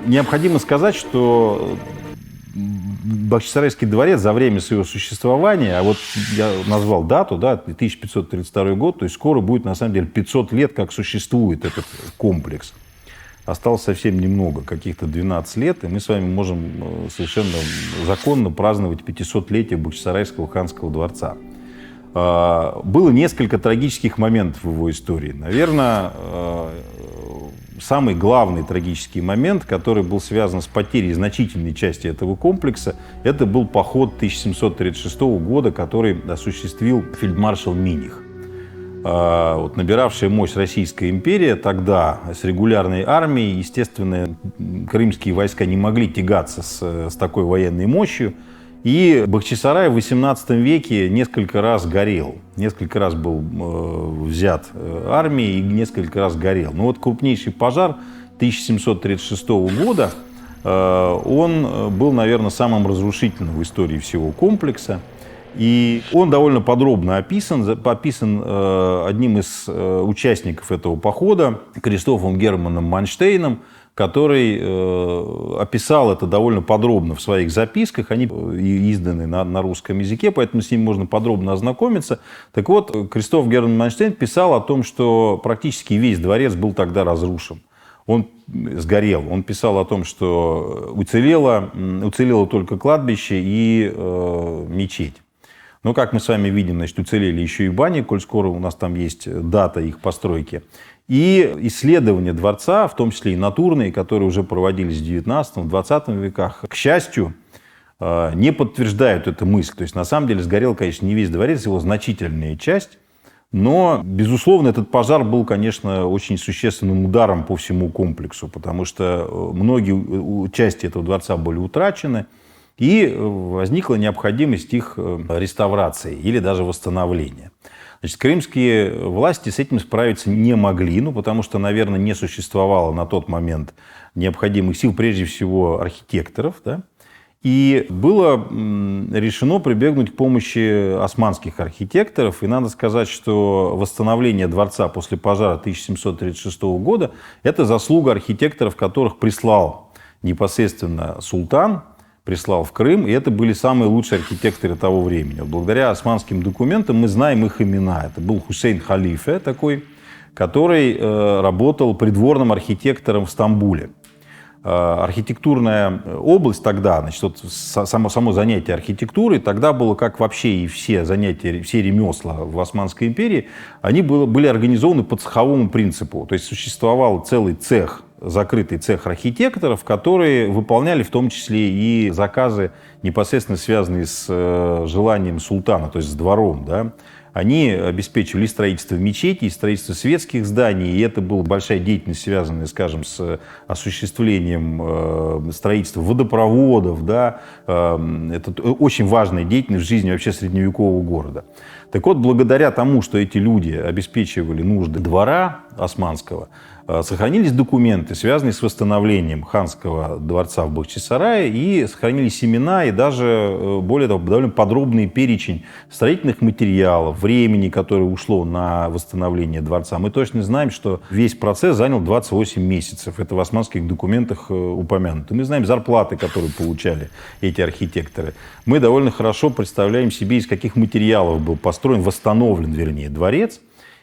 Необходимо сказать, что Бахчисарайский дворец за время своего существования, а вот я назвал дату, да, 1532 год, то есть скоро будет на самом деле 500 лет, как существует этот комплекс. Осталось совсем немного, каких-то 12 лет, и мы с вами можем совершенно законно праздновать 500-летие Бахчисарайского ханского дворца. Было несколько трагических моментов в его истории. Наверное, самый главный трагический момент, который был связан с потерей значительной части этого комплекса, это был поход 1736 года, который осуществил фельдмаршал Миних. Вот, набиравшая мощь Российская империя тогда с регулярной армией, естественно, крымские войска не могли тягаться с такой военной мощью. И Бахчисарай в XVIII веке несколько раз горел. Несколько раз был взят армией и несколько раз горел. Но вот крупнейший пожар 1736 года, он был, наверное, самым разрушительным в истории всего комплекса. И он довольно подробно описан одним из участников этого похода, Кристофом Германом Манштейном, который описал это довольно подробно в своих записках. Они изданы на русском языке, поэтому с ним можно подробно ознакомиться. Так вот, Кристоф Герман Манштейн писал о том, что практически весь дворец был тогда разрушен. Он сгорел. Он писал о том, что уцелело только кладбище и мечеть. Но, как мы с вами видим, значит, уцелели еще и бани, коль скоро у нас там есть дата их постройки. И исследования дворца, в том числе и натурные, которые уже проводились в XIX-XX веках, к счастью, не подтверждают эту мысль. То есть, на самом деле, сгорел, конечно, не весь дворец, его значительная часть. Но, безусловно, этот пожар был, конечно, очень существенным ударом по всему комплексу, потому что многие части этого дворца были утрачены. И возникла необходимость их реставрации или даже восстановления. Значит, крымские власти с этим справиться не могли, потому что, наверное, не существовало на тот момент необходимых сил, прежде всего, архитекторов. Да? И было решено прибегнуть к помощи османских архитекторов. И надо сказать, что восстановление дворца после пожара 1736 года – это заслуга архитекторов, которых прислал непосредственно султан, прислал в Крым, и это были самые лучшие архитекторы того времени. Вот благодаря османским документам мы знаем их имена. Это был Хусейн Халифе такой, который работал придворным архитектором в Стамбуле. Архитектурная область тогда, значит, вот само занятие архитектурой, тогда было, как вообще и все занятия, все ремесла в Османской империи, они были организованы по цеховому принципу. То есть существовал целый цех, закрытый цех архитекторов, которые выполняли в том числе и заказы, непосредственно связанные с желанием султана, то есть с двором. Да? Они обеспечивали строительство мечетей, строительство светских зданий, и это была большая деятельность, связанная, скажем, с осуществлением строительства водопроводов. Да? Это очень важная деятельность в жизни вообще средневекового города. Так вот, благодаря тому, что эти люди обеспечивали нужды двора османского, сохранились документы, связанные с восстановлением ханского дворца в Бахчисарае, и сохранились имена и даже, более того, довольно подробный перечень строительных материалов, времени, которое ушло на восстановление дворца. Мы точно знаем, что весь процесс занял 28 месяцев. Это в османских документах упомянуто. Мы знаем зарплаты, которые получали эти архитекторы. Мы довольно хорошо представляем себе, из каких материалов был построен, восстановлен, вернее, дворец.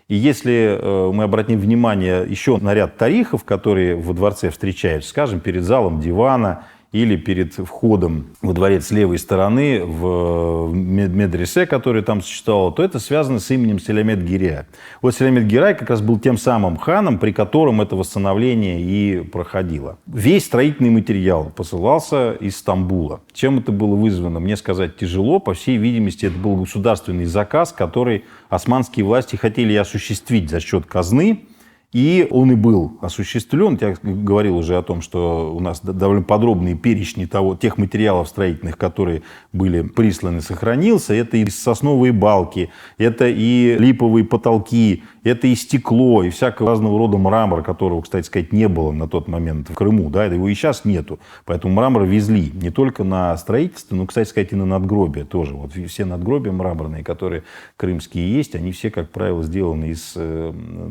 И если мы обратим внимание еще на ряд тарихов, которые во дворце встречаются, скажем, перед залом дивана или перед входом во дворец с левой стороны в медресе, который там существовал, то это связано с именем Селямет-Гиря. Вот Селямет-Гирай как раз был тем самым ханом, при котором это восстановление и проходило. Весь строительный материал посылался из Стамбула. Чем это было вызвано, мне сказать тяжело. По всей видимости, это был государственный заказ, который османские власти хотели осуществить за счет казны. И он и был осуществлен. Я говорил уже о том, что у нас довольно подробные перечни тех материалов строительных, которые были присланы, сохранился. Это и сосновые балки, это и липовые потолки, Это и стекло, и всякого разного рода мрамор, которого, кстати сказать, не было на тот момент в Крыму. Да, его и сейчас нету. Поэтому мрамор везли не только на строительство, но, кстати сказать, и на надгробия тоже. Вот все надгробия мраморные, которые крымские есть, они все, как правило, сделаны из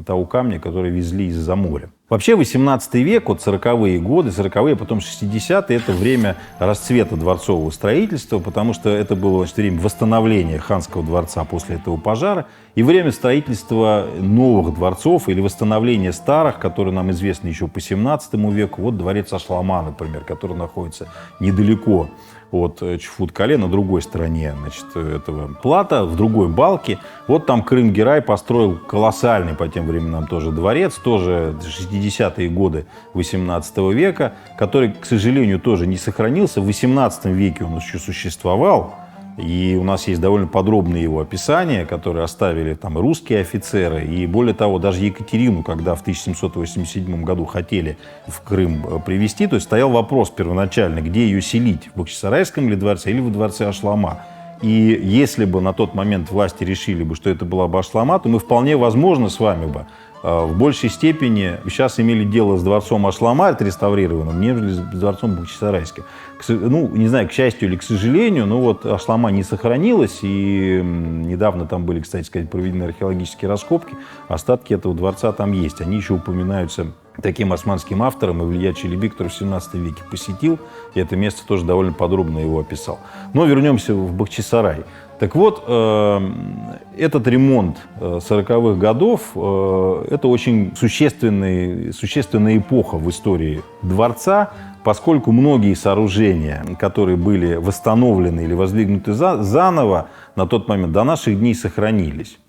того камня, который везли из-за моря. Вообще 18 век, вот 40-е годы, 40-е, потом 60-е, это время расцвета дворцового строительства, потому что это было, значит, время восстановления ханского дворца после этого пожара и время строительства новых дворцов или восстановления старых, которые нам известны еще по 17 веку. Вот дворец Ашлама, например, который находится недалеко от Чуфут-Кале, на другой стороне, значит, этого плата, в другой балке. Вот там Крым-Герай построил колоссальный по тем временам тоже дворец, тоже 60-е годы 18 века, который, к сожалению, тоже не сохранился. В 18 веке он еще существовал. И у нас есть довольно подробные его описания, которые оставили там русские офицеры. И более того, даже Екатерину, когда в 1787 году хотели в Крым привезти, то есть стоял вопрос первоначально, где ее селить, в Бахчисарайском ли дворце или во дворце Ашлама. И если бы на тот момент власти решили бы, что это была бы Ашлама, то мы вполне возможно с вами бы в большей степени сейчас имели дело с дворцом Ашлама, отреставрированным, нежели с дворцом Бахчисарайским. Ну, не знаю, к счастью или к сожалению, но вот Ашлама не сохранилась, и недавно там были, кстати сказать, проведены археологические раскопки, остатки этого дворца там есть. Они еще упоминаются таким османским автором Илья Челеби, который в 17 веке посетил, и это место тоже довольно подробно его описал. Но вернемся в Бахчисарай. Так вот, этот ремонт 40-х годов – это очень существенная эпоха в истории дворца, поскольку многие сооружения, которые были восстановлены или воздвигнуты заново, на тот момент до наших дней сохранились.